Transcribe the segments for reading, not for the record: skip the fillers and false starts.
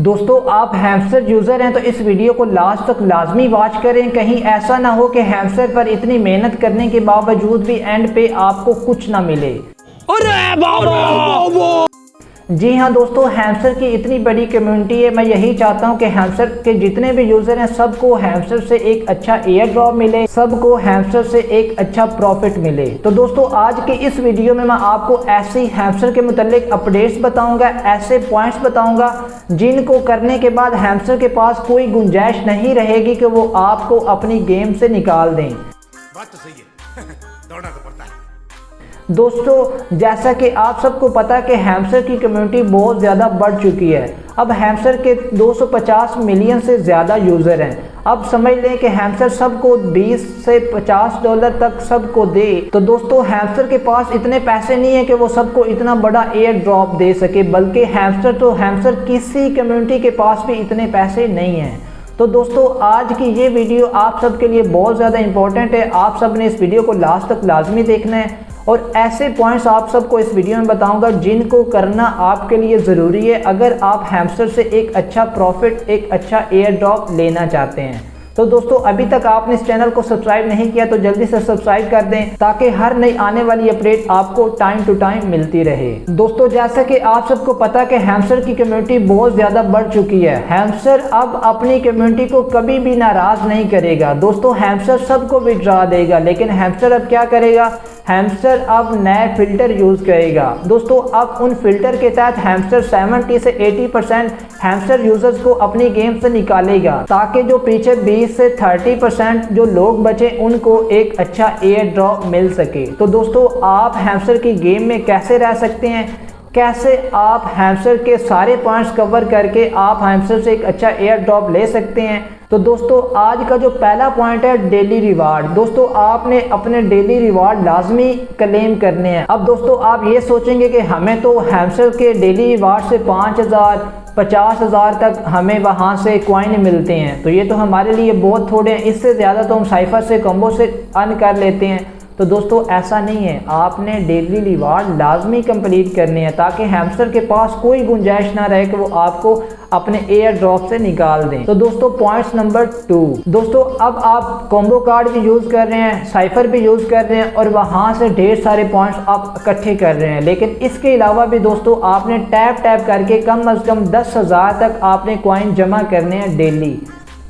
दोस्तों आप hamster user हैं तो इस वीडियो को लास्ट तक लाजमी वॉच करें। कहीं ऐसा ना हो कि हैमस्टर पर इतनी मेहनत करने के बावजूद भी एंड पे आपको कुछ ना मिले। अरे बाबा! जी हाँ दोस्तों, हैमस्टर की इतनी बड़ी कम्युनिटी है। मैं यही चाहता हूँ कि हैमस्टर के जितने भी यूज़र हैं सबको हैमस्टर से एक अच्छा एयर ड्रॉप मिले, सबको हैमस्टर से एक अच्छा प्रॉफिट मिले। तो दोस्तों आज की इस वीडियो में मैं आपको ऐसी हैमस्टर के मुतालिक अपडेट्स बताऊंगा, ऐसे पॉइंट्स बताऊंगा जिनको करने के बाद हैमस्टर के पास कोई गुंजाइश नहीं रहेगी कि वो आपको अपनी गेम से निकाल दें। बात तो सही है। दौड़ना तो पड़ता है। दोस्तों जैसा कि आप सबको पता है कि हैमस्टर की कम्युनिटी बहुत ज़्यादा बढ़ चुकी है। अब हैमस्टर के 250 मिलियन से ज़्यादा यूज़र हैं। अब समझ लें कि हैमस्टर सबको 20 से 50 डॉलर तक सबको दे। तो दोस्तों हैमस्टर के पास इतने पैसे नहीं है कि वो सबको इतना बड़ा एयर ड्रॉप दे सके, बल्कि हैमस्टर किसी कम्युनिटी के पास भी इतने पैसे नहीं हैं। तो दोस्तों आज की ये वीडियो आप सबके लिए बहुत ज़्यादा इंपॉर्टेंट है। आप सब ने इस वीडियो को लास्ट तक लाजमी देखना है और ऐसे पॉइंट्स आप सबको इस वीडियो में बताऊंगा जिनको करना आपके लिए ज़रूरी है अगर आप हैमस्टर से एक अच्छा प्रॉफिट, एक अच्छा एयर ड्रॉप लेना चाहते हैं। तो दोस्तों अभी तक आपने इस चैनल को सब्सक्राइब नहीं किया तो जल्दी से सब्सक्राइब कर दें ताकि हर नई आने वाली अपडेट आपको टाइम टू टाइम मिलती रहे। दोस्तों जैसा कि आप सबको पता है कि हैमस्टर की कम्युनिटी बहुत ज़्यादा बढ़ चुकी है। हैमस्टर अब अपनी कम्युनिटी को कभी भी नाराज़ नहीं करेगा। दोस्तों हैमस्टर सबको विड्रा देगा, लेकिन हैमस्टर अब क्या करेगा? हैमस्टर अब नए फ़िल्टर यूज़ करेगा। दोस्तों अब उन फ़िल्टर के तहत हैमस्टर 70 से 80% हैमस्टर यूज़र्स को अपनी गेम से निकालेगा ताकि जो पीछे 20 से 30% जो लोग बचे उनको एक अच्छा एयर ड्रॉप मिल सके। तो दोस्तों आप हैमस्टर की गेम में कैसे रह सकते हैं, कैसे आप हैमस्टर के सारे पॉइंट्स कवर करके आप हैमस्टर से एक अच्छा एयर ड्रॉप ले सकते हैं। तो दोस्तों आज का जो पहला पॉइंट है डेली रिवार्ड। दोस्तों आपने अपने डेली रिवार्ड लाजमी क्लेम करने हैं। अब दोस्तों आप ये सोचेंगे कि हमें तो हैमस्टर के डेली रिवार्ड से 5000 50,000 तक हमें वहाँ से कॉइन मिलते हैं, तो ये तो हमारे लिए बहुत थोड़े हैं। इससे ज़्यादा तो हम साइफर से कॉम्बो से अर्न कर लेते हैं। तो दोस्तों ऐसा नहीं है, आपने डेली रिवार्ड लाजमी कंप्लीट करने हैं ताकि हैमस्टर के पास कोई गुंजाइश ना रहे कि वो आपको अपने एयर ड्रॉप से निकाल दें। तो दोस्तों पॉइंट्स नंबर 2, दोस्तों अब आप कॉम्बो कार्ड भी यूज़ कर रहे हैं, साइफर भी यूज़ कर रहे हैं और वहाँ से ढेर सारे पॉइंट्स आप इकट्ठे कर रहे हैं, लेकिन इसके अलावा भी दोस्तों आपने टैप करके कम अज़ कम 10,000 तक आपने कॉइन जमा करने हैं डेली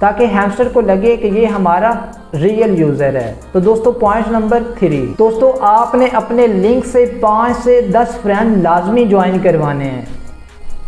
ताकि हैमस्टर को लगे कि ये हमारा रियल यूज़र है। तो दोस्तों पॉइंट नंबर 3, दोस्तों आपने अपने लिंक से 5 से 10 फ्रेंड लाजमी ज्वाइन करवाने हैं।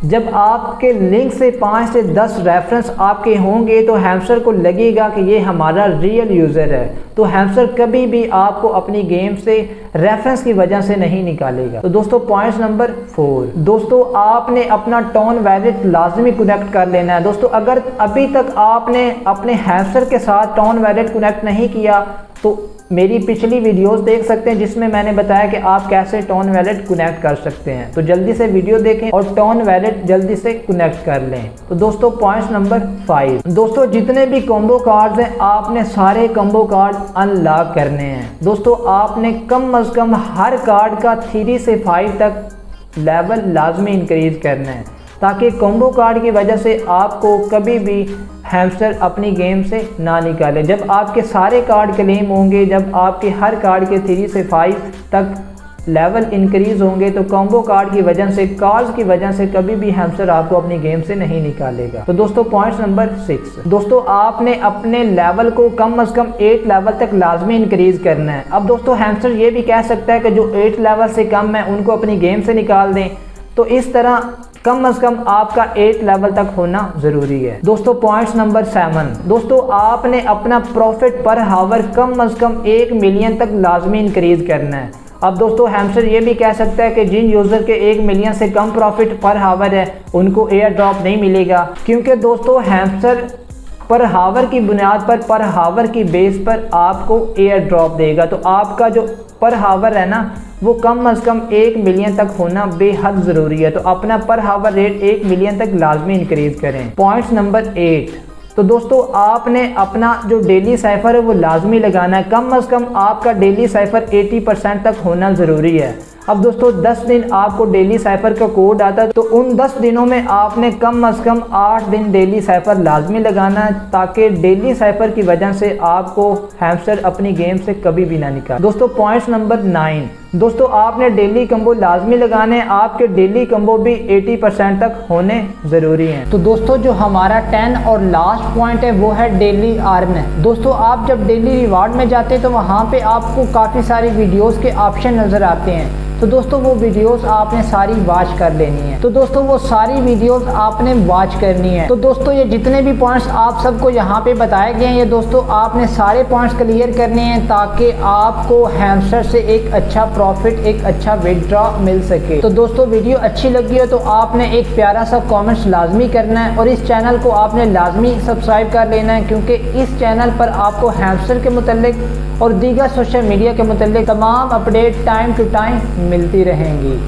जब आपके लिंक से 5 से 10 रेफरेंस आपके होंगे तो हैमस्टर को लगेगा कि ये हमारा रियल यूज़र है। तो हैमस्टर कभी भी आपको अपनी गेम से रेफरेंस की वजह से नहीं निकालेगा। तो दोस्तों पॉइंट नंबर 4, दोस्तों आपने अपना टोन वैलेट लाजमी कनेक्ट कर लेना है। दोस्तों अगर अभी तक आपने अपने हैमस्टर के साथ टोन वैलेट कनेक्ट नहीं किया तो मेरी पिछली वीडियोस देख सकते हैं जिसमें मैंने बताया कि आप कैसे टोन वैलेट कनेक्ट कर सकते हैं। तो जल्दी से वीडियो देखें और टोन वैलेट जल्दी से कनेक्ट कर लें। तो दोस्तों पॉइंट नंबर 5, दोस्तों जितने भी कॉम्बो कार्ड्स हैं आपने सारे कॉम्बो कार्ड अनलॉक करने हैं। दोस्तों आपने कम अज़ कम हर कार्ड का 3 से 5 तक लेवल लाजमी इंक्रीज करना है ताकि कॉम्बो कार्ड की वजह से आपको कभी भी हैमस्टर अपनी गेम से ना निकाले। जब आपके सारे कार्ड क्लेम होंगे, जब आपके हर कार्ड के 3 से 5 तक लेवल इंक्रीज होंगे तो कॉम्बो कार्ड की वजह से, कार्ड्स की वजह से कभी भी हैमस्टर आपको अपनी गेम से नहीं निकालेगा। तो दोस्तों पॉइंट नंबर 6, दोस्तों आपने अपने लेवल को कम अज़ कम 8 लेवल तक लाजमी इंक्रीज करना है। अब दोस्तों हैमस्टर ये भी कह सकता है कि जो 8 लेवल से कम है उनको अपनी गेम से निकाल दें। तो इस तरह कम अज़ कम आपका 8 लेवल तक होना ज़रूरी है। दोस्तों पॉइंट्स नंबर 7, दोस्तों आपने अपना प्रॉफिट पर हावर कम अज़ कम 1 मिलियन तक लाजमी इंक्रीज करना है। अब दोस्तों हैमस्टर ये भी कह सकता है कि जिन यूज़र के 1 मिलियन से कम प्रॉफिट पर हावर है उनको एयर ड्रॉप नहीं मिलेगा, क्योंकि दोस्तों हैमस्टर पर हावर की बुनियाद पर हावर की बेस पर आपको एयर ड्रॉप देगा। तो आपका जो पर हावर है ना वो कम अज़ कम 1 मिलियन तक होना बेहद ज़रूरी है। तो अपना पर हावर रेट 1 मिलियन तक लाजमी इंक्रीज करें। पॉइंट्स नंबर 8, तो दोस्तों आपने अपना जो डेली साइफर है वो लाजमी लगाना है। कम अज़ कम आपका डेली साइफर 80% तक होना ज़रूरी है। अब दोस्तों 10 दिन आपको डेली साइफर का कोड आता है, तो उन 10 दिनों में आपने कम अज़ कम 8 दिन डेली साइफर लाजमी लगाना है, ताकि डेली साइफर की वजह से आपको हैमस्टर अपनी गेम से कभी भी ना निकाले। दोस्तों पॉइंट नंबर 9, दोस्तों आपने डेली कम्बो लाजमी लगाने, आपके डेली कम्बो भी 80% तक होने ज़रूरी हैं। तो दोस्तों जो हमारा 10 और लास्ट पॉइंट है वो है डेली आर्न है। दोस्तों आप जब डेली रिवार्ड में जाते हैं तो वहाँ पे आपको काफ़ी सारी वीडियोस के ऑप्शन नज़र आते हैं, तो दोस्तों वो वीडियोस आपने सारी वॉच कर लेनी है। तो दोस्तों वो सारी वीडियोस आपने वॉच करनी है। तो दोस्तों ये जितने भी पॉइंट्स आप सबको यहाँ पे बताए गए हैं, ये दोस्तों आपने सारे पॉइंट्स क्लियर करने हैं, ताकि आपको हैमस्टर से एक अच्छा प्रॉफिट, एक अच्छा विड्रॉ मिल सके। तो दोस्तों वीडियो अच्छी लगी हो तो आपने एक प्यारा सा कॉमेंट्स लाजमी करना है, और इस चैनल को आपने लाजमी सब्सक्राइब कर लेना है, क्योंकि इस चैनल पर आपको हैमस्टर के मुतल्लिक और दीगर सोशल मीडिया के मुतल्लिक तमाम अपडेट टाइम टू टाइम मिलती रहेंगी।